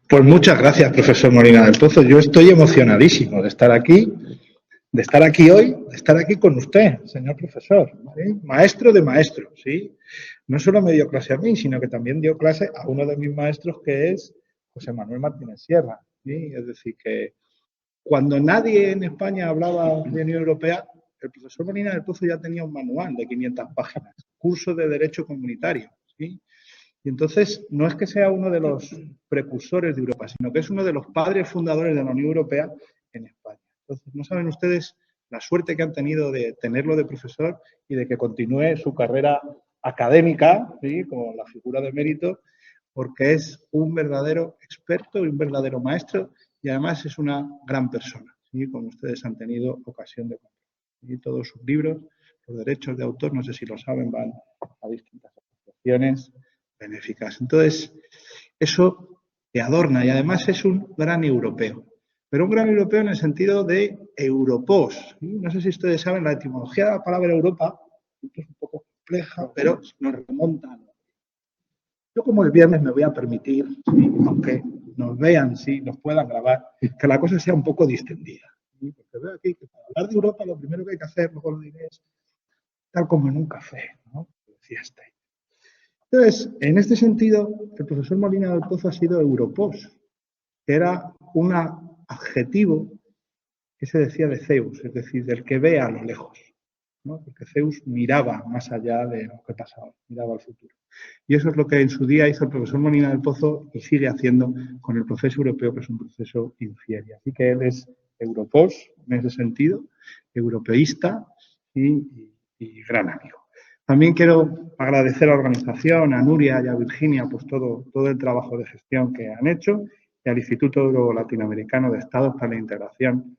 Pues muchas gracias, profesor Molina del Pozo. Yo estoy emocionadísimo de estar aquí hoy, de estar aquí con usted, señor profesor, ¿sí? Maestro de maestros, ¿sí? No solo me dio clase a mí, sino que también dio clase a uno de mis maestros, que es José Manuel Martínez Sierra, ¿sí? Es decir, que cuando nadie en España hablaba de Unión Europea, el profesor Molina del Pozo ya tenía un manual de 500 páginas, curso de Derecho Comunitario, ¿sí? Y entonces no es que sea uno de los precursores de Europa, sino que es uno de los padres fundadores de la Unión Europea en España. Entonces, no saben ustedes la suerte que han tenido de tenerlo de profesor y de que continúe su carrera académica, ¿sí? Con la figura de mérito, porque es un verdadero experto y un verdadero maestro y además es una gran persona, ¿sí? Como ustedes han tenido ocasión de conocer. Y todos sus libros, los derechos de autor, no sé si lo saben, van a distintas asociaciones benéficas. Entonces, eso te adorna y además es un gran europeo. Pero un gran europeo en el sentido de europos. No sé si ustedes saben, la etimología de la palabra Europa es un poco compleja, pero nos remonta a... Yo como el viernes me voy a permitir, ¿sí? Aunque nos vean, sí, nos puedan grabar, que la cosa sea un poco distendida. ¿Sí? Porque veo aquí que para hablar de Europa lo primero que hay que hacer, luego lo diré, es tal como en un café, ¿no? Decía Stein. Entonces, en este sentido, el profesor Molina del Pozo ha sido europos, que era un adjetivo que se decía de Zeus, es decir, del que ve a lo lejos, ¿no? Porque Zeus miraba más allá de lo que pasaba, miraba al futuro. Y eso es lo que en su día hizo el profesor Molina del Pozo y sigue haciendo con el proceso europeo, que es un proceso infiel. Así que él es europos en ese sentido, europeísta y gran amigo. También quiero agradecer a la organización, a Nuria y a Virginia, pues todo el trabajo de gestión que han hecho y al Instituto Euro Latinoamericano de Estados para la Integración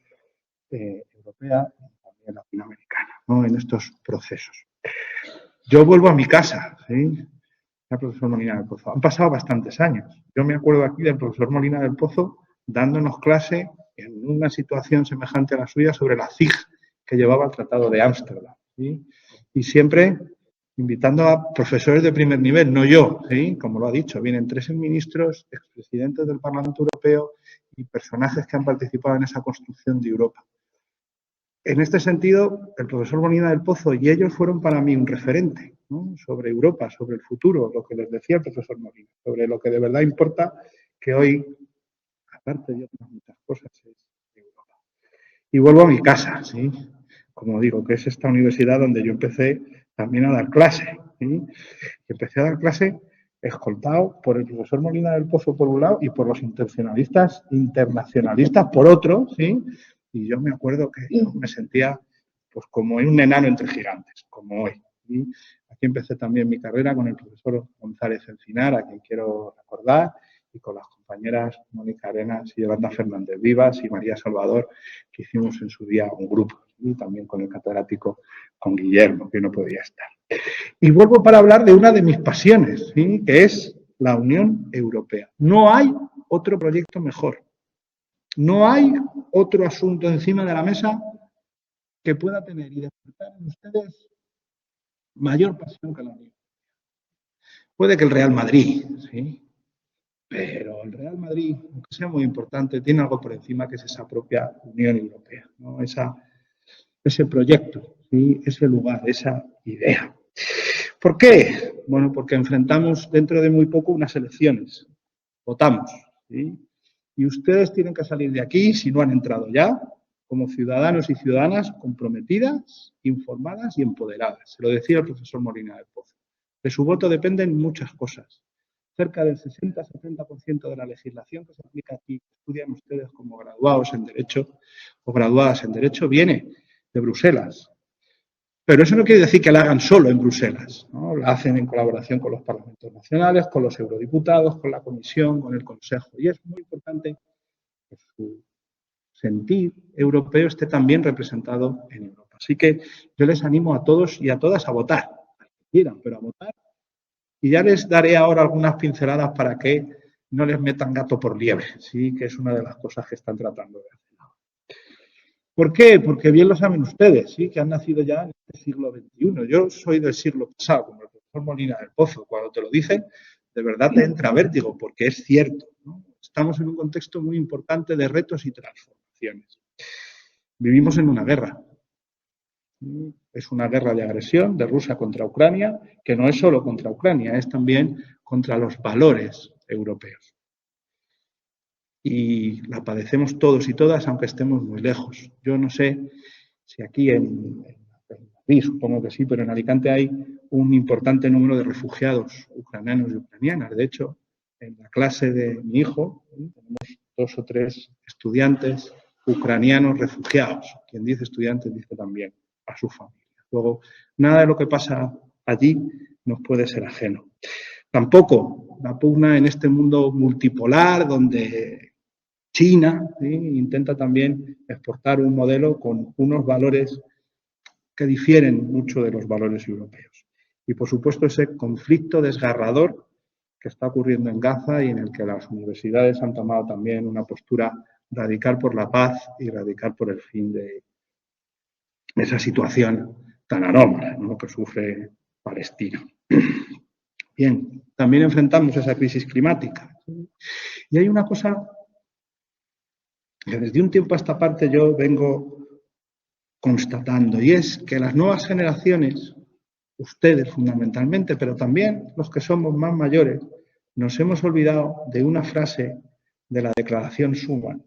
Europea y también latinoamericana, ¿no? En estos procesos. Yo vuelvo a mi casa, ¿sí? El profesor Molina del Pozo. Han pasado bastantes años. Yo me acuerdo aquí del profesor Molina del Pozo dándonos clase en una situación semejante a la suya sobre la CIG que llevaba el Tratado de Ámsterdam, ¿sí? Y siempre invitando a profesores de primer nivel, no yo, ¿sí? Como lo ha dicho, vienen 13 ministros, expresidentes del Parlamento Europeo y personajes que han participado en esa construcción de Europa. En este sentido, el profesor Molina del Pozo y ellos fueron para mí un referente, ¿no? Sobre Europa, sobre el futuro, lo que les decía el profesor Molina, sobre lo que de verdad importa, que hoy, aparte de otras muchas cosas, es Europa. Y vuelvo a mi casa, ¿sí? Como digo, que es esta universidad donde yo empecé también a dar clase, ¿sí? Empecé a dar clase escoltado por el profesor Molina del Pozo por un lado y por los internacionalistas por otro, ¿sí? Y yo me acuerdo que yo me sentía pues como un enano entre gigantes, como hoy. ¿Sí? Aquí empecé también mi carrera con el profesor González Encinar, a quien quiero recordar, y con las compañeras Mónica Arenas y Yolanda Fernández Vivas y María Salvador, que hicimos en su día un grupo, y también con el catedrático, con Guillermo, que no podía estar. Y vuelvo para hablar de una de mis pasiones, ¿sí? Que es la Unión Europea. No hay otro proyecto mejor. No hay otro asunto encima de la mesa que pueda tener y despertar en ustedes mayor pasión que la mía. Puede que el Real Madrid, ¿sí? Pero el Real Madrid, aunque sea muy importante, tiene algo por encima que es esa propia Unión Europea, ¿no? Ese proyecto, ¿sí? Ese lugar, esa idea. ¿Por qué? Bueno, porque enfrentamos dentro de muy poco unas elecciones. Votamos, ¿sí? Y ustedes tienen que salir de aquí, si no han entrado ya, como ciudadanos y ciudadanas comprometidas, informadas y empoderadas. Se lo decía el profesor Molina del Pozo. De su voto dependen muchas cosas. Cerca del 60-70% de la legislación que se aplica aquí, estudian ustedes como graduados en Derecho o graduadas en Derecho, viene de Bruselas. Pero eso no quiere decir que la hagan solo en Bruselas, ¿no? La hacen en colaboración con los parlamentos nacionales, con los eurodiputados, con la Comisión, con el Consejo. Y es muy importante que su sentir europeo esté también representado en Europa. Así que yo les animo a todos y a todas a votar, a que quieran, pero a votar. Y ya les daré ahora algunas pinceladas para que no les metan gato por liebre, ¿sí? Que es una de las cosas que están tratando de hacer. ¿Por qué? Porque bien lo saben ustedes, ¿sí? Que han nacido ya en el siglo XXI. Yo soy del siglo pasado, como el profesor Molina del Pozo. Cuando te lo dicen, de verdad te entra vértigo, porque es cierto, ¿no? Estamos en un contexto muy importante de retos y transformaciones. Vivimos en una guerra. Es una guerra de agresión de Rusia contra Ucrania, que no es solo contra Ucrania, es también contra los valores europeos. Y la padecemos todos y todas, aunque estemos muy lejos. Yo no sé si aquí en Madrid, supongo que sí, pero en Alicante hay un importante número de refugiados ucranianos y ucranianas. De hecho, en la clase de mi hijo tenemos 2 o 3 estudiantes ucranianos refugiados. Quien dice estudiantes dice también a su familia. Luego, nada de lo que pasa allí nos puede ser ajeno. Tampoco la pugna en este mundo multipolar donde China, ¿sí?, intenta también exportar un modelo con unos valores que difieren mucho de los valores europeos. Y, por supuesto, ese conflicto desgarrador que está ocurriendo en Gaza y en el que las universidades han tomado también una postura radical por la paz y radical por el fin de esa situación tan anómala, ¿no?, que sufre Palestina. Bien, también enfrentamos esa crisis climática. Y hay una cosa que desde un tiempo a esta parte yo vengo constatando, y es que las nuevas generaciones, ustedes fundamentalmente, pero también los que somos más mayores, nos hemos olvidado de una frase de la Declaración Schuman.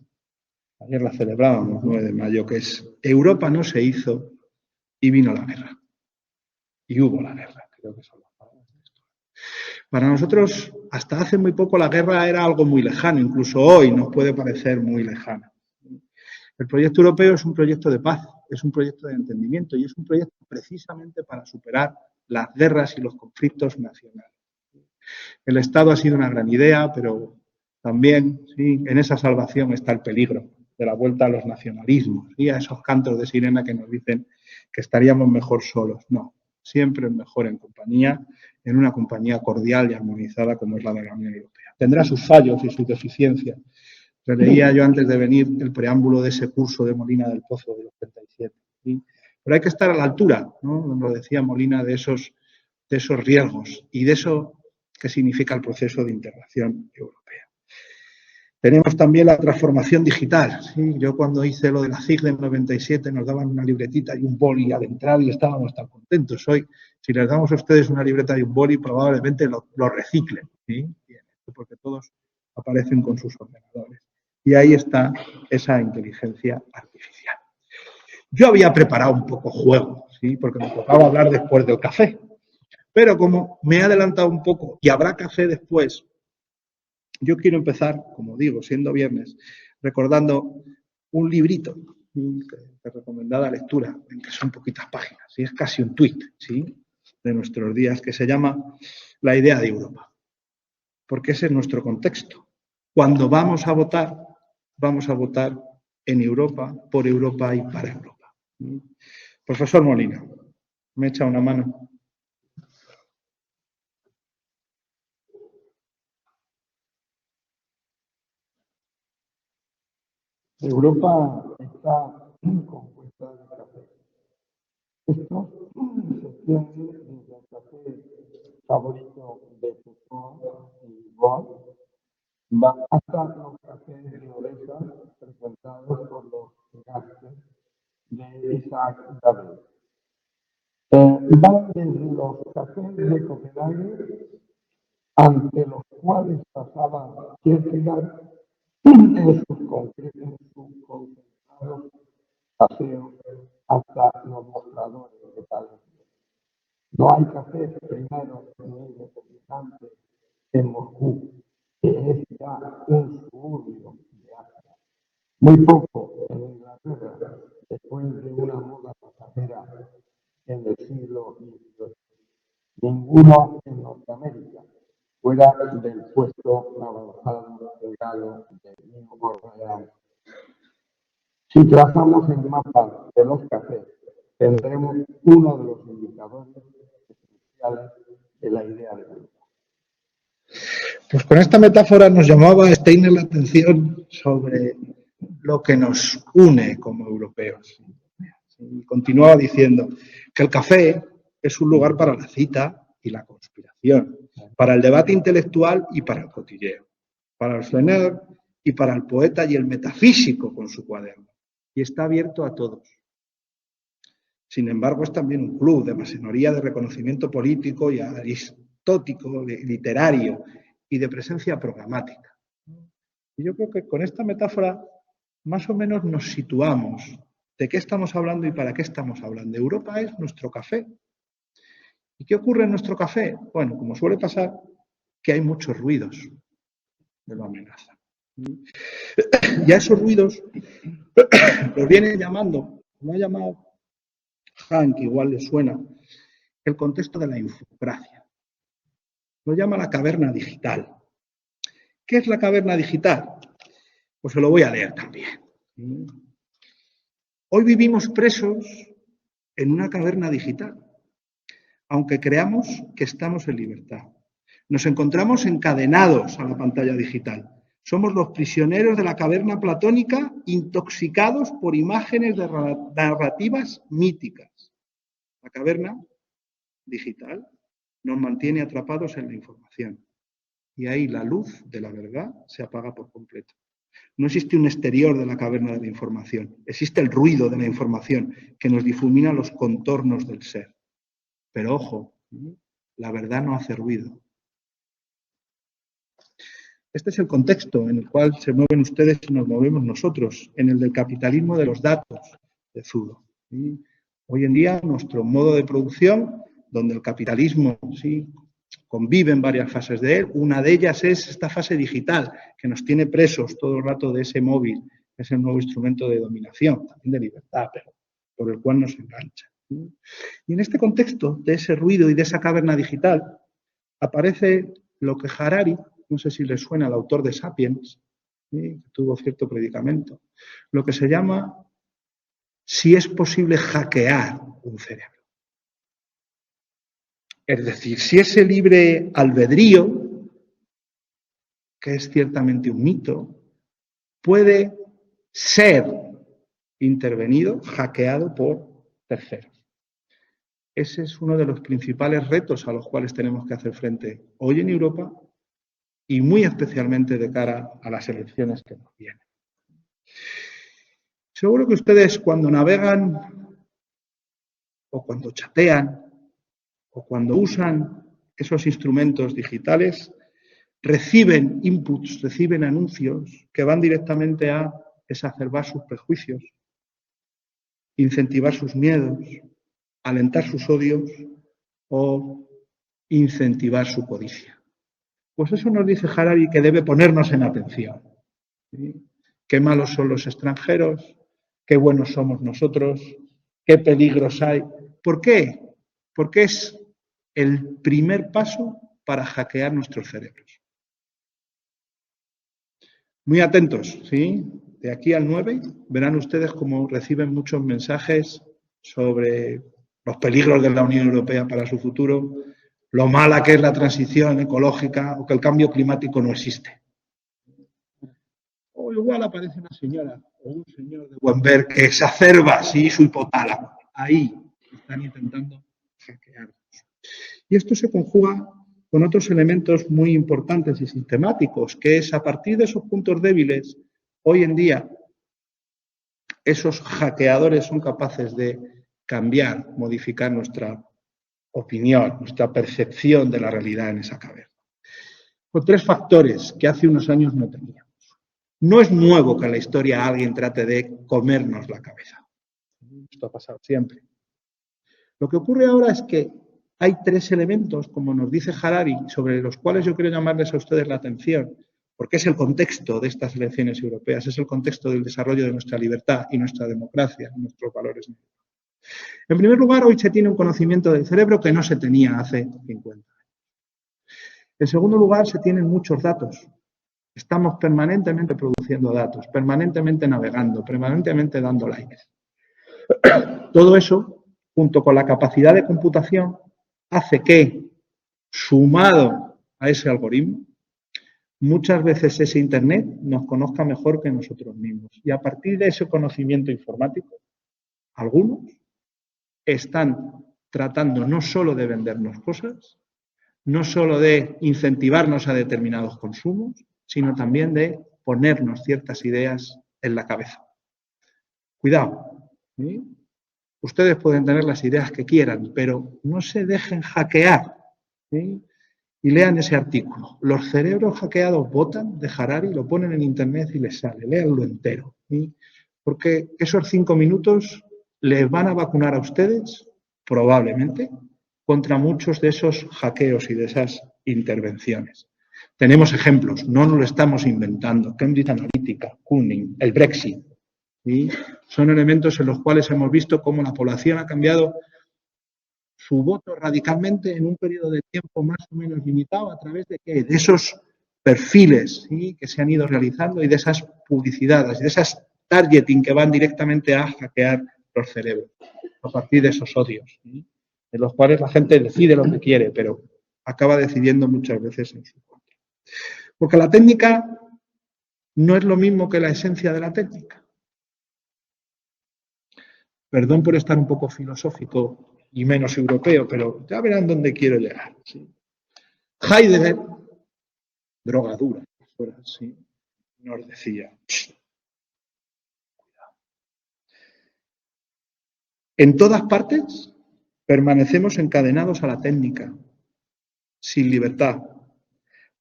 Ayer la celebrábamos, 9 de mayo, que es: Europa no se hizo y vino la guerra. Y hubo la guerra. Creo que son las palabras de esto. Para nosotros, hasta hace muy poco, la guerra era algo muy lejano. Incluso hoy nos puede parecer muy lejana. El proyecto europeo es un proyecto de paz, es un proyecto de entendimiento y es un proyecto precisamente para superar las guerras y los conflictos nacionales. El Estado ha sido una gran idea, pero también, sí, en esa salvación está el peligro de la vuelta a los nacionalismos y a esos cantos de sirena que nos dicen que estaríamos mejor solos. No, siempre es mejor en compañía, en una compañía cordial y armonizada como es la de la Unión Europea. Tendrá sus fallos y sus deficiencias. Leía yo antes de venir el preámbulo de ese curso de Molina del Pozo de los 37. ¿Sí? Pero hay que estar a la altura, ¿no?, como lo decía Molina, de esos riesgos y de eso que significa el proceso de integración europea. Tenemos también la transformación digital. ¿Sí? Yo cuando hice lo de la CIG del 97 nos daban una libretita y un boli al entrar y estábamos tan contentos. Hoy, si les damos a ustedes una libreta y un boli, probablemente lo reciclen, ¿sí? Porque todos aparecen con sus ordenadores. Y ahí está esa inteligencia artificial. Yo había preparado un poco juego, ¿sí?, porque me tocaba hablar después del café. Pero como me he adelantado un poco y habrá café después, yo quiero empezar, como digo, siendo viernes, recordando un librito de recomendada lectura, en que son poquitas páginas, ¿sí?, es casi un tuit, ¿sí?, de nuestros días, que se llama La idea de Europa. Porque ese es nuestro contexto. Cuando vamos a votar en Europa, por Europa y para Europa. Profesor Molina, ¿me echa una mano? Europa está compuesta de café. Esto se extiende desde el café favorito de Foucault y Bosch, va hasta los cafés de Odessa presentados por los gigantes de Isaac David. Van desde los cafés de Copenhague, ante los cuales pasaba Kierkegaard en sus concentrados paseos, hasta los mostradores de Palencia. No hay cafés primeros ni republicanos en Moscú, que es ya un suburbio de Asia. Muy poco en Inglaterra, después de una moda pasajera en el siglo XVIII. Ninguno en Norteamérica, fuera del puesto avanzado regalo de New Orleans. Si trazamos el mapa de los cafés, tendremos uno de los indicadores esenciales de la idea de Europa. Pues con esta metáfora nos llamaba Steiner la atención sobre lo que nos une como europeos. Y continuaba diciendo que el café es un lugar para la cita y la conspiración, para el debate intelectual y para el cotilleo. Para el Flaner, y para el poeta y el metafísico con su cuaderno. Y está abierto a todos. Sin embargo, es también un club de masonería de reconocimiento político y aristotélico, literario y de presencia programática. Y yo creo que con esta metáfora más o menos nos situamos de qué estamos hablando y para qué estamos hablando. Europa es nuestro café. ¿Y qué ocurre en nuestro café? Bueno, como suele pasar, que hay muchos ruidos de la amenaza. Y a esos ruidos los viene llamando, como ha llamado Hank, igual le suena, el contexto de la infocracia. Lo llama la caverna digital. ¿Qué es la caverna digital? Pues se lo voy a leer también. Hoy vivimos presos en una caverna digital, aunque creamos que estamos en libertad. Nos encontramos encadenados a la pantalla digital. Somos los prisioneros de la caverna platónica, intoxicados por imágenes de narrativas míticas. La caverna digital nos mantiene atrapados en la información. Y ahí la luz de la verdad se apaga por completo. No existe un exterior de la caverna de la información. Existe el ruido de la información que nos difumina los contornos del ser. Pero ojo, la verdad no hace ruido. Este es el contexto en el cual se mueven ustedes y nos movemos nosotros, en el del capitalismo de los datos de Zulo. Hoy en día nuestro modo de producción, donde el capitalismo convive en varias fases de él, una de ellas es esta fase digital, que nos tiene presos todo el rato de ese móvil, que es el nuevo instrumento de dominación, también de libertad, pero por el cual nos engancha. Y en este contexto de ese ruido y de esa caverna digital aparece lo que Harari, no sé si les suena, el autor de Sapiens, que tuvo cierto predicamento, lo que se llama si es posible hackear un cerebro. Es decir, si ese libre albedrío, que es ciertamente un mito, puede ser intervenido, hackeado por terceros. Ese es uno de los principales retos a los cuales tenemos que hacer frente hoy en Europa y muy especialmente de cara a las elecciones que nos vienen. Seguro que ustedes cuando navegan o cuando chatean o cuando usan esos instrumentos digitales, reciben inputs, reciben anuncios que van directamente a exacerbar sus prejuicios, incentivar sus miedos, alentar sus odios o incentivar su codicia. Pues eso nos dice Harari que debe ponernos en atención. ¿Sí? Qué malos son los extranjeros, qué buenos somos nosotros, qué peligros hay. ¿Por qué? Porque es el primer paso para hackear nuestros cerebros. Muy atentos, ¿sí? De aquí al 9 verán ustedes cómo reciben muchos mensajes sobre los peligros de la Unión Europea para su futuro, lo mala que es la transición ecológica o que el cambio climático no existe. O igual aparece una señora o un señor de buen ver que exacerba su hipotálamo. Ahí están intentando hackearnos. Y esto se conjuga con otros elementos muy importantes y sistemáticos, que es a partir de esos puntos débiles, hoy en día, esos hackeadores son capaces de cambiar, modificar nuestra opinión, nuestra percepción de la realidad en esa caverna. Con 3 factores que hace unos años no teníamos. No es nuevo que en la historia alguien trate de comernos la cabeza. Esto ha pasado siempre. Lo que ocurre ahora es que hay 3 elementos, como nos dice Harari, sobre los cuales yo quiero llamarles a ustedes la atención, porque es el contexto de estas elecciones europeas, es el contexto del desarrollo de nuestra libertad y nuestra democracia, nuestros valores. En primer lugar, hoy se tiene un conocimiento del cerebro que no se tenía hace 50 años. En segundo lugar, se tienen muchos datos. Estamos permanentemente produciendo datos, permanentemente navegando, permanentemente dando likes. Todo eso, junto con la capacidad de computación, hace que, sumado a ese algoritmo, muchas veces ese Internet nos conozca mejor que nosotros mismos. Y a partir de ese conocimiento informático, algunos están tratando no solo de vendernos cosas, no solo de incentivarnos a determinados consumos, sino también de ponernos ciertas ideas en la cabeza. Cuidado, ¿sí? Ustedes pueden tener las ideas que quieran, pero no se dejen hackear, ¿sí? Y lean ese artículo. Los cerebros hackeados votan de Harari, lo ponen en internet y les sale. Léanlo entero, ¿sí? Porque esos 5 minutos les van a vacunar a ustedes, probablemente, contra muchos de esos hackeos y de esas intervenciones. Tenemos ejemplos, no nos lo estamos inventando. Cambridge Analytica, Cunning, el Brexit, ¿sí? Son elementos en los cuales hemos visto cómo la población ha cambiado su voto radicalmente en un periodo de tiempo más o menos limitado. ¿A través de qué? De esos perfiles, ¿sí?, que se han ido realizando y de esas publicidades, de esas targeting que van directamente a hackear los cerebros a partir de esos odios, ¿sí?, en los cuales la gente decide lo que quiere, pero acaba decidiendo muchas veces en su contra. Porque la técnica no es lo mismo que la esencia de la técnica. Perdón por estar un poco filosófico y menos europeo, pero ya verán dónde quiero llegar, ¿sí? Heidegger, drogadura, ¿sí?, nos decía, cuidado. En todas partes permanecemos encadenados a la técnica, sin libertad,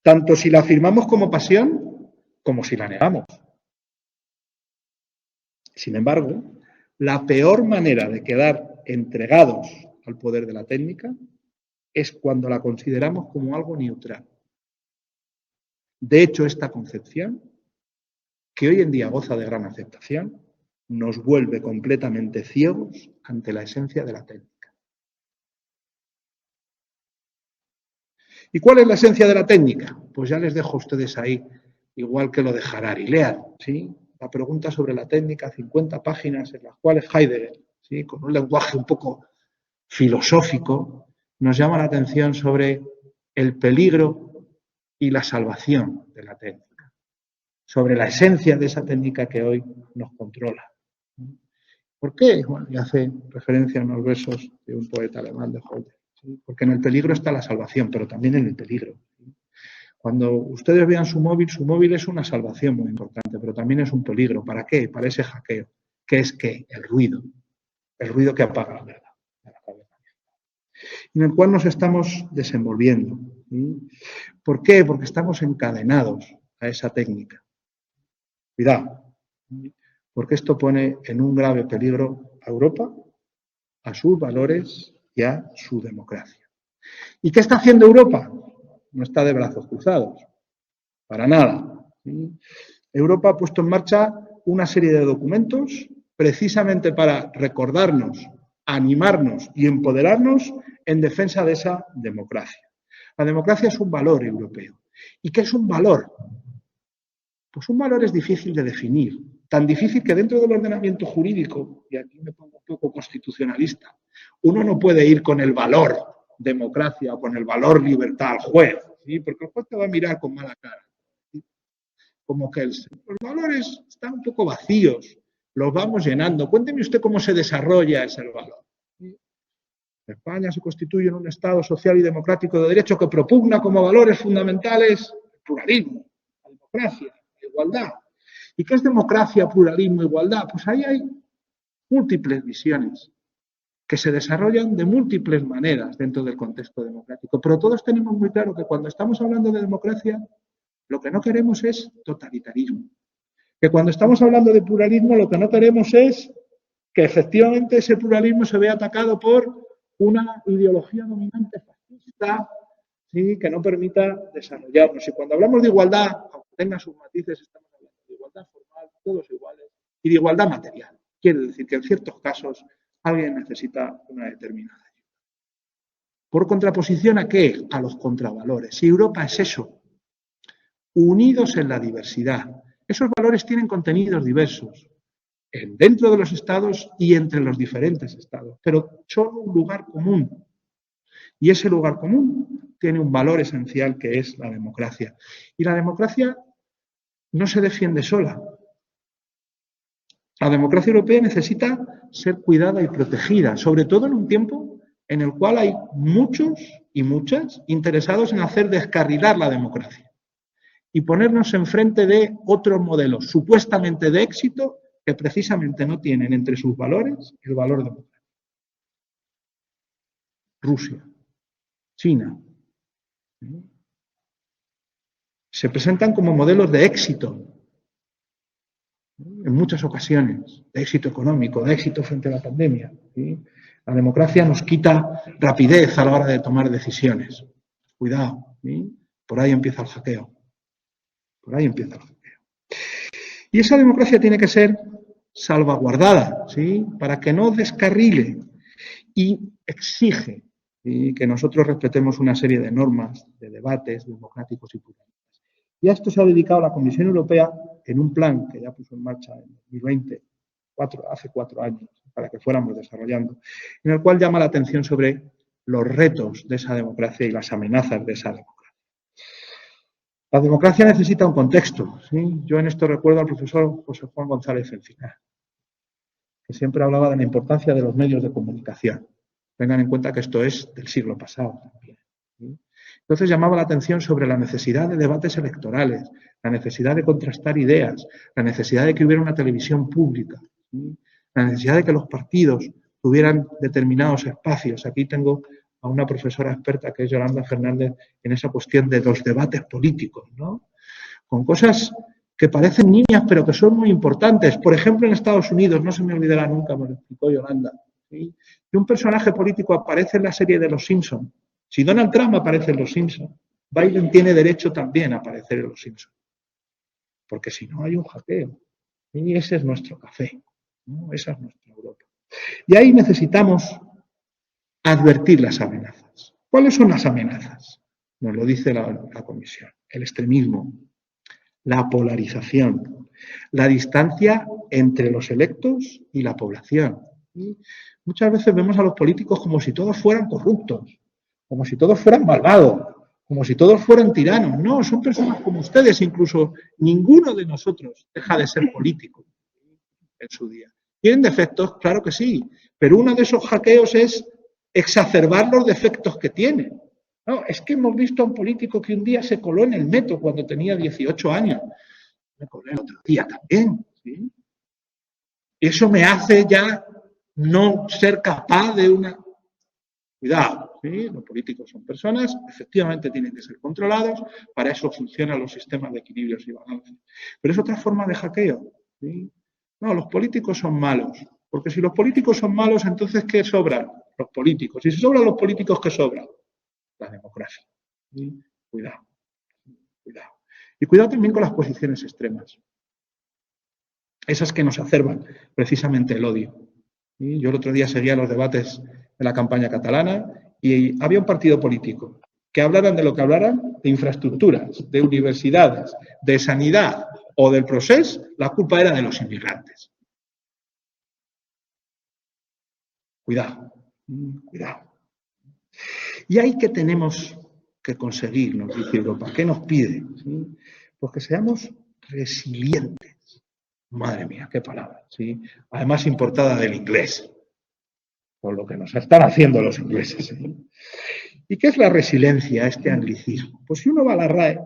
tanto si la afirmamos como pasión, como si la negamos. Sin embargo, la peor manera de quedar entregados al poder de la técnica es cuando la consideramos como algo neutral. De hecho, esta concepción, que hoy en día goza de gran aceptación, nos vuelve completamente ciegos ante la esencia de la técnica. ¿Y cuál es la esencia de la técnica? Pues ya les dejo a ustedes ahí, igual que lo de Harari. Lean, ¿sí?, la pregunta sobre la técnica, 50 páginas en las cuales Heidegger, ¿sí?, con un lenguaje un poco filosófico, nos llama la atención sobre el peligro y la salvación de la técnica, sobre la esencia de esa técnica que hoy nos controla. ¿Por qué? Bueno, y hace referencia a unos versos de un poeta alemán de Holder, ¿sí? Porque en el peligro está la salvación, pero también en el peligro, ¿sí? Cuando ustedes vean su móvil es una salvación muy importante, pero también es un peligro. ¿Para qué? Para ese hackeo. ¿Qué es qué? El ruido que apaga la verdad, en el cual nos estamos desenvolviendo, ¿sí? ¿Por qué? Porque estamos encadenados a esa técnica. Cuidado, porque esto pone en un grave peligro a Europa, a sus valores y a su democracia. ¿Y qué está haciendo Europa? No está de brazos cruzados, para nada, ¿sí? Europa ha puesto en marcha una serie de documentos precisamente para recordarnos, animarnos y empoderarnos en defensa de esa democracia. La democracia es un valor europeo. ¿Y qué es un valor? Pues un valor es difícil de definir, tan difícil que dentro del ordenamiento jurídico, y aquí me pongo un poco constitucionalista, uno no puede ir con el valor democracia o con el valor libertad al juez, ¿sí?, porque el juez te va a mirar con mala cara, ¿sí?, como que los valores están un poco vacíos, los vamos llenando. Cuénteme usted cómo se desarrolla ese valor. España se constituye en un Estado social y democrático de derecho que propugna como valores fundamentales el pluralismo, la democracia, la igualdad. ¿Y qué es democracia, pluralismo, igualdad? Pues ahí hay múltiples visiones que se desarrollan de múltiples maneras dentro del contexto democrático. Pero todos tenemos muy claro que cuando estamos hablando de democracia, lo que no queremos es totalitarismo. Que cuando estamos hablando de pluralismo, lo que no queremos es que efectivamente ese pluralismo se vea atacado por una ideología dominante fascista, ¿sí?, que no permita desarrollarnos. Y cuando hablamos de igualdad, aunque tenga sus matices, estamos hablando de igualdad formal, todos iguales, y de igualdad material. Quiere decir que en ciertos casos alguien necesita una determinada ayuda. ¿Por contraposición a qué? A los contravalores. Y Europa es eso, unidos en la diversidad. Esos valores tienen contenidos diversos, dentro de los estados y entre los diferentes estados, pero son un lugar común. Y ese lugar común tiene un valor esencial que es la democracia. Y la democracia no se defiende sola. La democracia europea necesita ser cuidada y protegida, sobre todo en un tiempo en el cual hay muchos y muchas interesados en hacer descarrilar la democracia. y ponernos enfrente de otros modelos supuestamente de éxito que precisamente no tienen entre sus valores el valor democrático. Rusia, China, se presentan como modelos de éxito en muchas ocasiones, de éxito económico, de éxito frente a la pandemia. ¿Sí? La democracia nos quita rapidez a la hora de tomar decisiones. Cuidado, ¿sí? Por ahí empieza el hackeo. Por ahí empieza el hackeo. Y esa democracia tiene que ser salvaguardada, ¿sí? Para que no descarrile, y exige, ¿sí?, que nosotros respetemos una serie de normas, de debates democráticos y pluralistas. Y a esto se ha dedicado la Comisión Europea en un plan que ya puso en marcha en 2020, hace 4 años, para que fuéramos desarrollando, en el cual llama la atención sobre los retos de esa democracia y las amenazas de esa democracia. La democracia necesita un contexto, ¿sí? Yo en esto recuerdo al profesor José Juan González Encinar, que siempre hablaba de la importancia de los medios de comunicación. Tengan en cuenta que esto es del siglo pasado también, ¿sí? Entonces llamaba la atención sobre la necesidad de debates electorales, la necesidad de contrastar ideas, la necesidad de que hubiera una televisión pública, ¿sí?, la necesidad de que los partidos tuvieran determinados espacios. Aquí tengo a una profesora experta que es Yolanda Fernández en esa cuestión de los debates políticos, ¿no? Con cosas que parecen niñas pero que son muy importantes. Por ejemplo, en Estados Unidos, no se me olvidará nunca, me lo explicó Yolanda, ¿sí?, que un personaje político aparece en la serie de Los Simpson. Si Donald Trump aparece en Los Simpson, Biden tiene derecho también a aparecer en Los Simpson. Porque si no hay un hackeo. Y ese es nuestro café, ¿no? Esa es nuestra Europa. Y ahí necesitamos advertir las amenazas. ¿Cuáles son las amenazas? Nos lo dice la Comisión. El extremismo, la polarización, la distancia entre los electos y la población. ¿Sí? Muchas veces vemos a los políticos como si todos fueran corruptos, como si todos fueran malvados, como si todos fueran tiranos. No, son personas como ustedes, incluso ninguno de nosotros deja de ser político en su día. ¿Tienen defectos? Claro que sí, pero uno de esos hackeos es exacerbar los defectos que tienen. No, es que hemos visto a un político que un día se coló en el metro cuando tenía 18 años. Me colé el otro día también, ¿sí? Eso me hace ya no ser capaz de una... Cuidado, ¿sí? Los políticos son personas, efectivamente tienen que ser controlados, para eso funcionan los sistemas de equilibrios y balances. Pero es otra forma de hackeo, ¿sí? No, los políticos son malos, porque si los políticos son malos, entonces ¿qué sobran? Los políticos. Y si sobran los políticos, ¿qué sobran? La democracia. ¿Sí? Cuidado, cuidado. Y cuidado también con las posiciones extremas. Esas que nos acerban precisamente el odio. ¿Sí? Yo el otro día seguía los debates de la campaña catalana y había un partido político que hablaran de lo que hablaran, de infraestructuras, de universidades, de sanidad o del procés, la culpa era de los inmigrantes. Cuidado, cuidado. Y ahí que tenemos que conseguir, nos dice Europa. ¿Qué nos pide? ¿Sí? Pues que seamos resilientes. Madre mía, qué palabra, ¿sí? Además importada del inglés, por lo que nos están haciendo los ingleses, ¿sí? ¿Y qué es la resiliencia, este anglicismo? Pues si uno va a la RAE,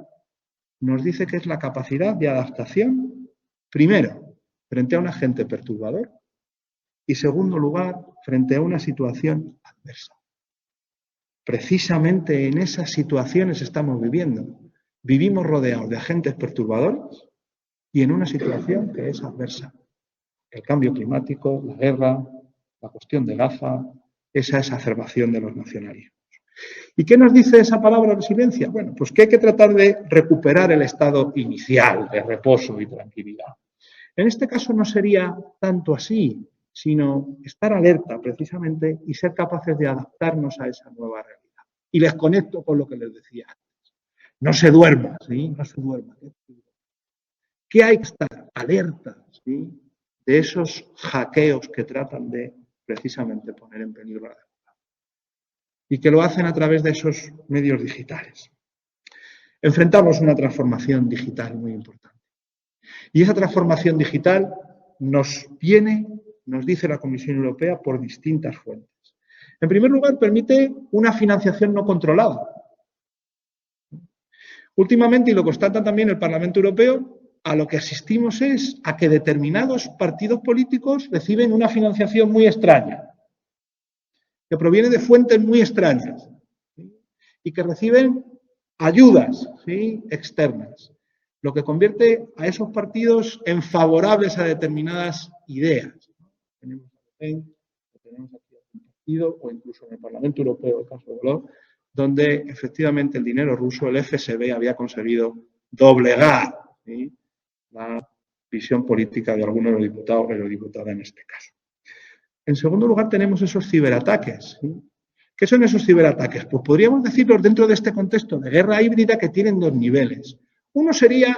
nos dice que es la capacidad de adaptación, primero, frente a un agente perturbador, y segundo lugar, frente a una situación adversa. Precisamente en esas situaciones estamos viviendo. Vivimos rodeados de agentes perturbadores y en una situación que es adversa. El cambio climático, la guerra, la cuestión de Gaza, esa exacerbación de los nacionalismos. ¿Y qué nos dice esa palabra resiliencia? Bueno, pues que hay que tratar de recuperar el estado inicial de reposo y tranquilidad. En este caso no sería tanto así, sino estar alerta precisamente y ser capaces de adaptarnos a esa nueva realidad. Y les conecto con lo que les decía antes. No se duerma, ¿sí? No se duerma. ¿Qué hay que estar alerta, ¿sí?, de esos hackeos que tratan de precisamente poner en peligro la democracia? Y que lo hacen a través de esos medios digitales. Enfrentamos una transformación digital muy importante. Y esa transformación digital nos dice la Comisión Europea, por distintas fuentes. En primer lugar, permite una financiación no controlada. Últimamente, y lo constata también el Parlamento Europeo, a lo que asistimos es a que determinados partidos políticos reciben una financiación muy extraña, que proviene de fuentes muy extrañas, ¿sí? Y que reciben ayudas, ¿sí?, externas, lo que convierte a esos partidos en favorables a determinadas ideas. Tenemos aquí un partido, o incluso en el Parlamento Europeo, el caso de Olor, donde efectivamente el dinero ruso, el FSB, había conseguido doblegar, ¿sí?, la visión política de algunos de los diputados, eurodiputados en este caso. En segundo lugar, tenemos esos ciberataques, ¿sí? ¿Qué son esos ciberataques? Pues podríamos decirlos dentro de este contexto de guerra híbrida que tienen dos niveles. Uno sería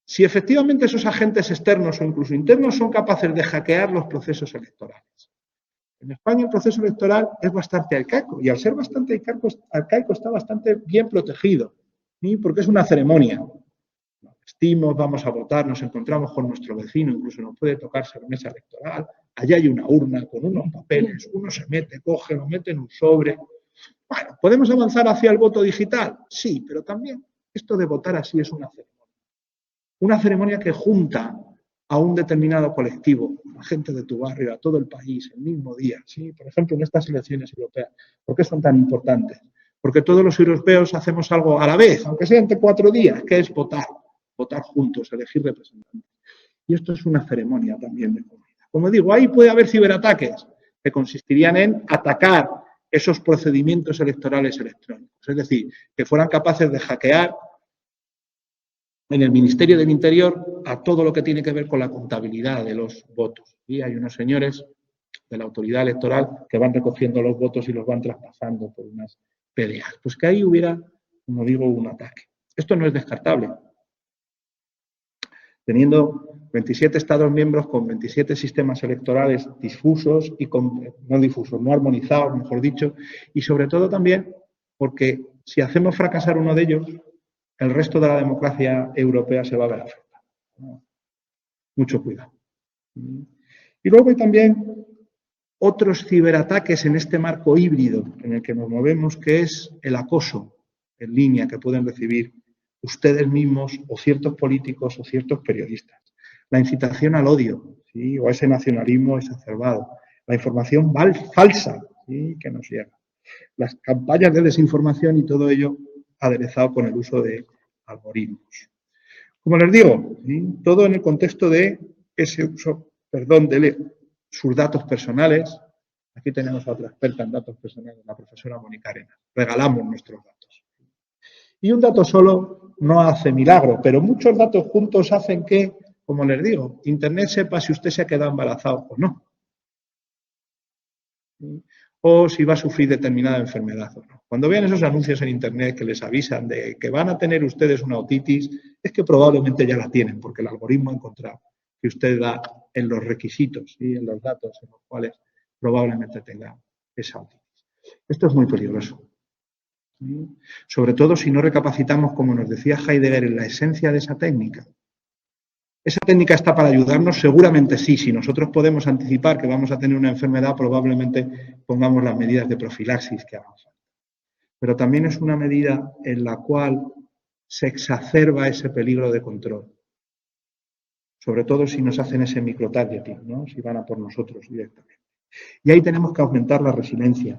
si efectivamente esos agentes externos o incluso internos son capaces de hackear los procesos electorales. En España el proceso electoral es bastante arcaico y al ser bastante arcaico está bastante bien protegido, ¿sí? Porque es una ceremonia. Nos vestimos, vamos a votar, nos encontramos con nuestro vecino, incluso nos puede tocarse la mesa electoral. Allá hay una urna con unos papeles, uno se mete, coge, lo mete en un sobre. Bueno, ¿podemos avanzar hacia el voto digital? Sí, pero también esto de votar así es una ceremonia. Una ceremonia que junta a un determinado colectivo, a gente de tu barrio, a todo el país, el mismo día, ¿sí? Por ejemplo, en estas elecciones europeas. ¿Por qué son tan importantes? Porque todos los europeos hacemos algo a la vez, aunque sea entre 4 días, que es votar juntos, elegir representantes. Y esto es una ceremonia también de comunidad. Como digo, ahí puede haber ciberataques que consistirían en atacar esos procedimientos electorales electrónicos. Es decir, que fueran capaces de hackear en el Ministerio del Interior a todo lo que tiene que ver con la contabilidad de los votos. Y hay unos señores de la autoridad electoral que van recogiendo los votos y los van traspasando por unas PDAs. Pues que ahí hubiera, como digo, un ataque. Esto no es descartable. Teniendo 27 Estados miembros con 27 sistemas electorales difusos y no armonizados, mejor dicho, y sobre todo también porque si hacemos fracasar uno de ellos, el resto de la democracia europea se va a ver afectada. Mucho cuidado. Y luego hay también otros ciberataques en este marco híbrido en el que nos movemos, que es el acoso en línea que pueden recibir ustedes mismos o ciertos políticos o ciertos periodistas. La incitación al odio, ¿sí?, o a ese nacionalismo exacerbado. La información falsa, ¿sí?, que nos llega. Las campañas de desinformación y todo ello aderezado con el uso de algoritmos. Como les digo, ¿sí?, todo en el contexto de ese uso, de sus datos personales. Aquí tenemos a otra experta en datos personales, la profesora Mónica Arenas. Regalamos nuestros datos. Y un dato solo no hace milagro, pero muchos datos juntos hacen que, como les digo, Internet sepa si usted se ha quedado embarazado o no. O si va a sufrir determinada enfermedad o no. Cuando vean esos anuncios en Internet que les avisan de que van a tener ustedes una otitis, es que probablemente ya la tienen, porque el algoritmo ha encontrado que usted da en los requisitos y en los datos en los cuales probablemente tenga esa otitis. Esto es muy peligroso. Sobre todo si no recapacitamos, como nos decía Heidegger, en la esencia de esa técnica. ¿Esa técnica está para ayudarnos? Seguramente sí. Si nosotros podemos anticipar que vamos a tener una enfermedad, probablemente pongamos las medidas de profilaxis que hagan falta. Pero también es una medida en la cual se exacerba ese peligro de control. Sobre todo si nos hacen ese microtargeting, ¿no?, si van a por nosotros directamente. Y ahí tenemos que aumentar la resiliencia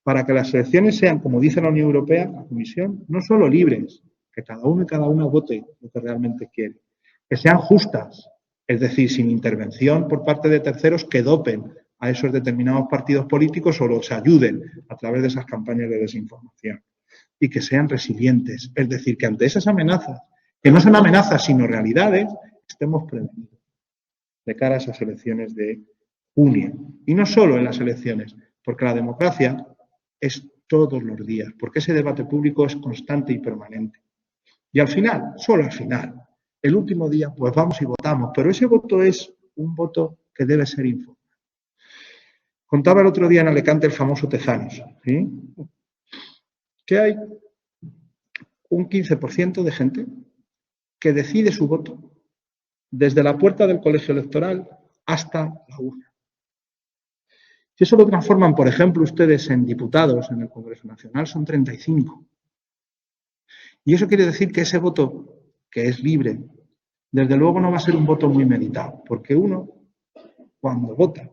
para que las elecciones sean, como dice la Unión Europea, la Comisión, no solo libres, que cada uno y cada una vote lo que realmente quiere, que sean justas, es decir, sin intervención por parte de terceros que dopen a esos determinados partidos políticos o los ayuden a través de esas campañas de desinformación. Y que sean resilientes, es decir, que ante esas amenazas, que no son amenazas sino realidades, estemos prevenidos de cara a esas elecciones de junio. Y no solo en las elecciones, porque la democracia es todos los días, porque ese debate público es constante y permanente. Y al final, solo al final, el último día, pues vamos y votamos, pero ese voto es un voto que debe ser informado. Contaba el otro día en Alicante el famoso Tezanos, ¿sí?, que hay un 15% de gente que decide su voto desde la puerta del colegio electoral hasta la urna. Si eso lo transforman, por ejemplo, ustedes en diputados en el Congreso Nacional, son 35. Y eso quiere decir que ese voto, que es libre, desde luego no va a ser un voto muy meditado, porque uno, cuando vota,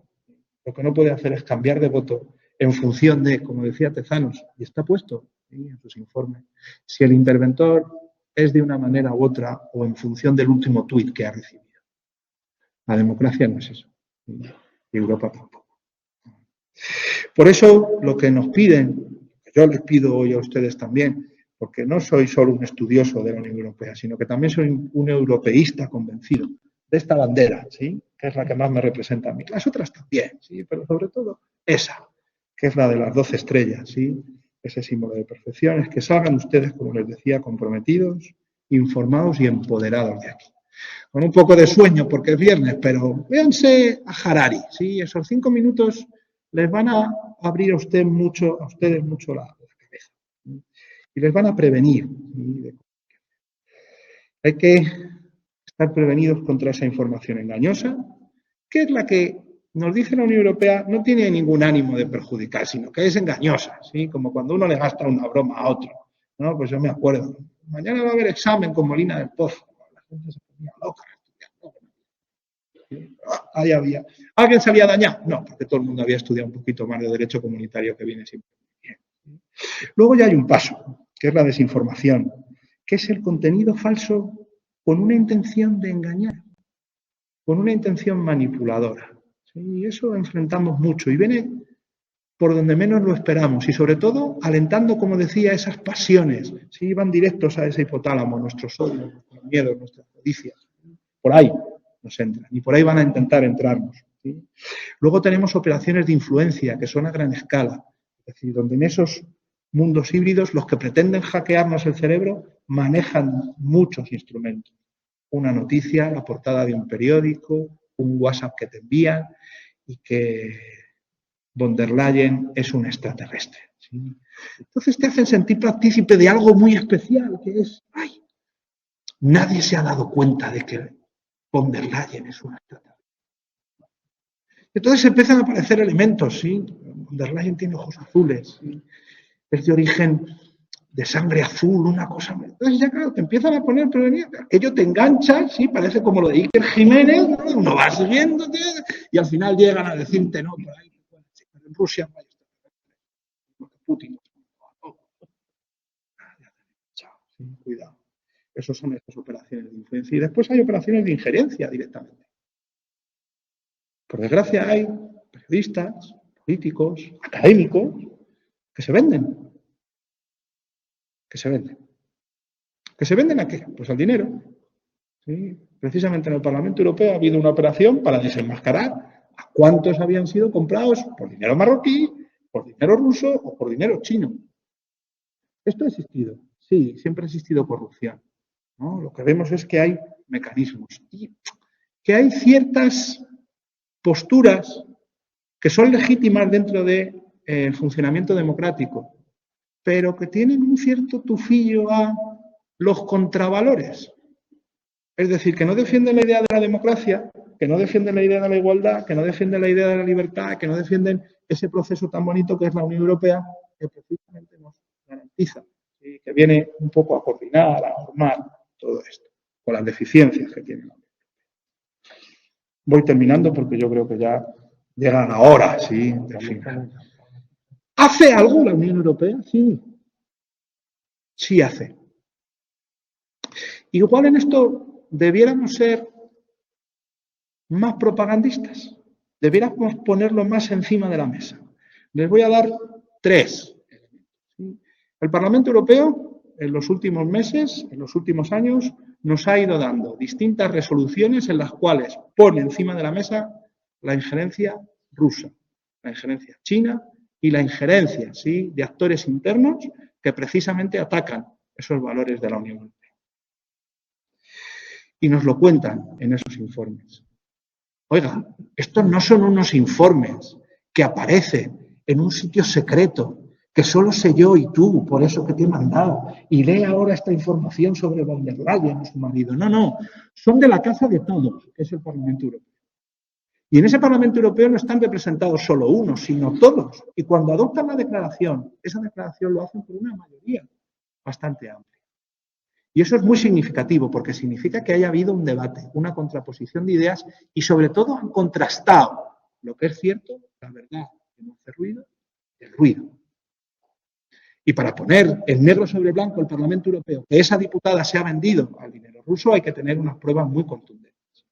lo que no puede hacer es cambiar de voto en función de, como decía Tezanos, y está puesto en sus informes, si el interventor es de una manera u otra o en función del último tuit que ha recibido. La democracia no es eso. Y Europa tampoco. Por eso, lo que nos piden, yo les pido hoy a ustedes también, porque no soy solo un estudioso de la Unión Europea, sino que también soy un europeísta convencido de esta bandera, ¿sí? Que es la que más me representa a mí. Las otras también, ¿sí? Pero sobre todo esa, que es la de las 12 estrellas, ¿sí? Ese símbolo de perfección, es que salgan ustedes, como les decía, comprometidos, informados y empoderados de aquí. Con un poco de sueño porque es viernes, pero véanse a Harari, ¿sí? Esos 5 minutos les van a abrir a ustedes mucho la cabeza, ¿sí? Y les van a prevenir, ¿sí? Hay que estar prevenidos contra esa información engañosa, que es la que nos dice la Unión Europea, no tiene ningún ánimo de perjudicar, sino que es engañosa, ¿sí? Como cuando uno le gasta una broma a otro, ¿no? Pues yo me acuerdo, mañana va a haber examen con Molina del Pozo, la gente se ponía loca estudiando. Ahí había. ¿Alguien salía dañado? No, porque todo el mundo había estudiado un poquito más de derecho comunitario, que viene siempre bien. Luego ya hay un paso, que es la desinformación, que es el contenido falso con una intención de engañar, con una intención manipuladora. ¿Sí? Y eso enfrentamos mucho y viene por donde menos lo esperamos y sobre todo alentando, como decía, esas pasiones. ¿Sí? Van directos a ese hipotálamo, nuestros odios, nuestros miedos, nuestras codicias. Por ahí nos entran y por ahí van a intentar entrarnos. ¿Sí? Luego tenemos operaciones de influencia que son a gran escala, es decir, donde en esos mundos híbridos los que pretenden hackearnos el cerebro manejan muchos instrumentos. Una noticia, la portada de un periódico, un WhatsApp que te envían y que von der Leyen es un extraterrestre. ¿Sí? Entonces te hacen sentir partícipe de algo muy especial, que es, ay, nadie se ha dado cuenta de que von der Leyen es una extraterrestre. Entonces empiezan a aparecer elementos, ¿sí? Von der Leyen tiene ojos azules, ¿sí? Es de origen de sangre azul, una cosa. Entonces ya claro, te empiezan a poner prevenido, aquello te engancha, sí, parece como lo de Iker Jiménez, ¿no? Uno va siguiéndote y al final llegan a decirte, no, pero en Rusia no hay Putin. Sí, cuidado. Esas son estas operaciones de influencia. Y después hay operaciones de injerencia directamente. Por desgracia hay periodistas, políticos, académicos que se venden. ¿Que se venden? ¿Que se venden a qué? Pues al dinero. ¿Sí? Precisamente en el Parlamento Europeo ha habido una operación para desenmascarar a cuántos habían sido comprados por dinero marroquí, por dinero ruso o por dinero chino. ¿Esto ha existido? Sí, siempre ha existido corrupción, ¿no? Lo que vemos es que hay mecanismos y que hay ciertas posturas que son legítimas dentro del funcionamiento democrático, pero que tienen un cierto tufillo a los contravalores. Es decir, que no defienden la idea de la democracia, que no defienden la idea de la igualdad, que no defienden la idea de la libertad, que no defienden ese proceso tan bonito que es la Unión Europea, que precisamente nos garantiza, ¿sí? Que viene un poco a coordinar, a normar todo esto, con las deficiencias que tiene la Unión Europea. Voy terminando porque yo creo que ya llega la hora, ¿sí? De final. ¿Hace algo la Unión Europea? Sí. Sí hace. Igual en esto debiéramos ser más propagandistas. Debiéramos ponerlo más encima de la mesa. Les voy a dar 3. El Parlamento Europeo, en los últimos meses, en los últimos años, nos ha ido dando distintas resoluciones en las cuales pone encima de la mesa la injerencia rusa, la injerencia china y la injerencia, ¿sí?, de actores internos que precisamente atacan esos valores de la Unión Europea. Y nos lo cuentan en esos informes. Oiga, estos no son unos informes que aparecen en un sitio secreto, que solo sé yo y tú, por eso que te he mandado, y lee ahora esta información sobre von der Leyen y su marido. No, no, son de la casa de todos, que es el Parlamento Europeo. Y en ese Parlamento Europeo no están representados solo unos, sino todos. Y cuando adoptan la declaración, esa declaración lo hacen por una mayoría bastante amplia. Y eso es muy significativo porque significa que haya habido un debate, una contraposición de ideas y sobre todo han contrastado lo que es cierto, la verdad que no hace ruido, el ruido. Y para poner en negro sobre blanco el Parlamento Europeo que esa diputada se ha vendido al dinero ruso hay que tener unas pruebas muy contundentes.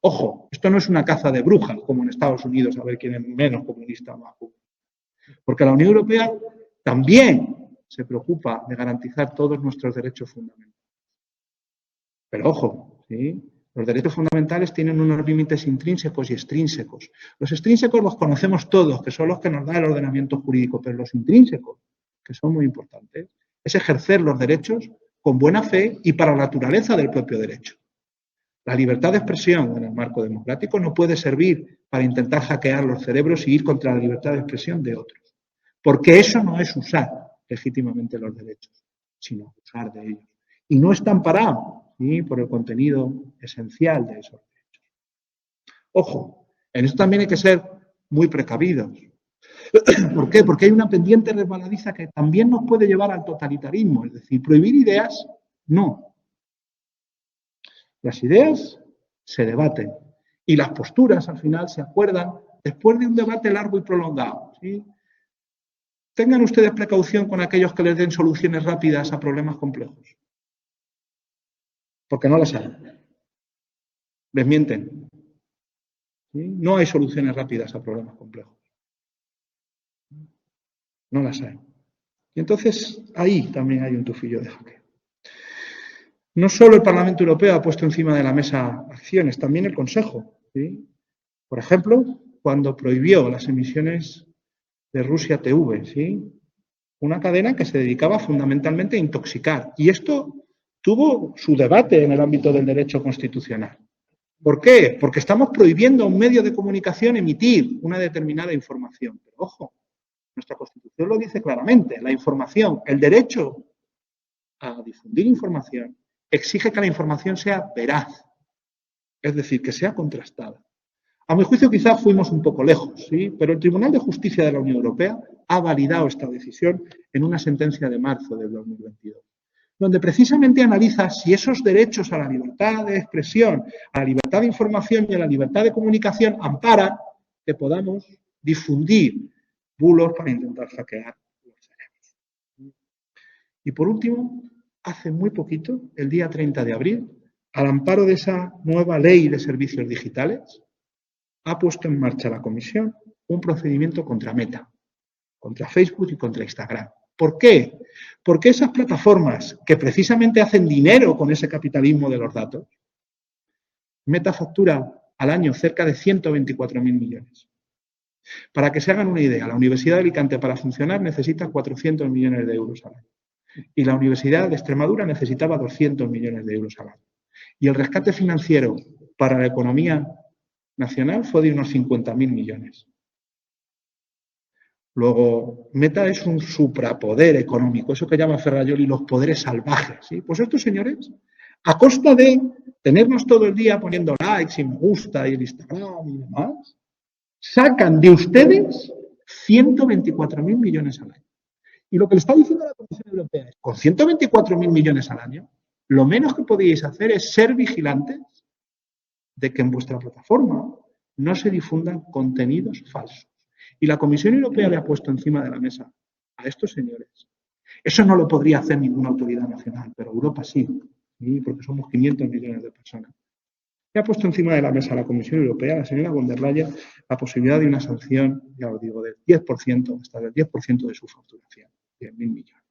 Ojo, esto no es una caza de brujas como en Estados Unidos a ver quién es menos comunista o más comunista. Porque la Unión Europea también se preocupa de garantizar todos nuestros derechos fundamentales. Pero ojo, ¿sí? Los derechos fundamentales tienen unos límites intrínsecos y extrínsecos. Los extrínsecos los conocemos todos, que son los que nos da el ordenamiento jurídico, pero los intrínsecos, que son muy importantes, es ejercer los derechos con buena fe y para la naturaleza del propio derecho. La libertad de expresión en el marco democrático no puede servir para intentar hackear los cerebros y ir contra la libertad de expresión de otros, porque eso no es usar legítimamente los derechos, sino usar de ellos. Y no está amparado, ¿sí?, por el contenido esencial de esos derechos. Ojo, en esto también hay que ser muy precavidos. ¿Por qué? Porque hay una pendiente resbaladiza que también nos puede llevar al totalitarismo, es decir, prohibir ideas, no. Las ideas se debaten y las posturas al final se acuerdan después de un debate largo y prolongado, ¿sí? Tengan ustedes precaución con aquellos que les den soluciones rápidas a problemas complejos, porque no las hay. Les mienten. ¿Sí? No hay soluciones rápidas a problemas complejos. No las hay. Y entonces ahí también hay un tufillo de hackeo. No solo el Parlamento Europeo ha puesto encima de la mesa acciones, también el Consejo, ¿sí? Por ejemplo, cuando prohibió las emisiones de Rusia TV, ¿sí?, una cadena que se dedicaba fundamentalmente a intoxicar. Y esto tuvo su debate en el ámbito del derecho constitucional. ¿Por qué? Porque estamos prohibiendo a un medio de comunicación emitir una determinada información. Pero ojo, nuestra Constitución lo dice claramente, la información, el derecho a difundir información exige que la información sea veraz, es decir, que sea contrastada. A mi juicio quizás fuimos un poco lejos, ¿sí?, pero el Tribunal de Justicia de la Unión Europea ha validado esta decisión en una sentencia de marzo del 2022, donde precisamente analiza si esos derechos a la libertad de expresión, a la libertad de información y a la libertad de comunicación amparan que podamos difundir bulos para intentar hackear los cerebros. Y por último, hace muy poquito, el día 30 de abril, al amparo de esa nueva ley de servicios digitales, ha puesto en marcha la Comisión un procedimiento contra Meta, contra Facebook y contra Instagram. ¿Por qué? Porque esas plataformas que precisamente hacen dinero con ese capitalismo de los datos, Meta factura al año cerca de 124.000 millones. Para que se hagan una idea, la Universidad de Alicante para funcionar necesita 400 millones de euros al año. Y la Universidad de Extremadura necesitaba 200 millones de euros al año. Y el rescate financiero para la economía nacional fue de unos 50.000 millones. Luego, Meta es un suprapoder económico, eso que llama Ferrajoli los poderes salvajes, ¿sí? Pues estos señores, a costa de tenernos todo el día poniendo likes y me gusta y el Instagram y demás, sacan de ustedes 124.000 millones al año. Y lo que le está diciendo la Comisión Europea es, con 124.000 millones al año, lo menos que podíais hacer es ser vigilantes de que en vuestra plataforma no se difundan contenidos falsos. Y la Comisión Europea le ha puesto encima de la mesa a estos señores. Eso no lo podría hacer ninguna autoridad nacional, pero Europa sí, porque somos 500 millones de personas. Le ha puesto encima de la mesa a la Comisión Europea, a la señora von der Leyen, la posibilidad de una sanción, ya os digo, del 10%, hasta del 10% de su facturación, 10.000 millones.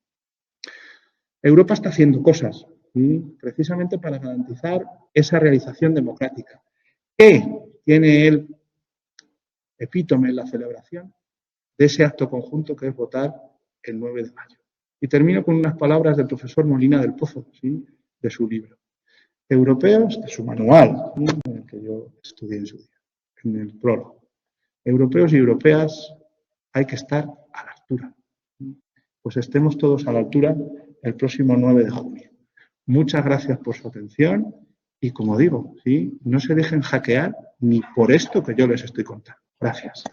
Europa está haciendo cosas, precisamente para garantizar esa realización democrática. ¿Qué tiene el epítome en la celebración de ese acto conjunto que es votar el 9 de mayo? Y termino con unas palabras del profesor Molina del Pozo, ¿sí?, de su libro. Europeos, de su manual, en el que yo estudié en su día, en el prólogo. Europeos y europeas, hay que estar a la altura. Pues estemos todos a la altura el próximo 9 de junio. Muchas gracias por su atención y, como digo, ¿sí?, no se dejen hackear ni por esto que yo les estoy contando. Gracias.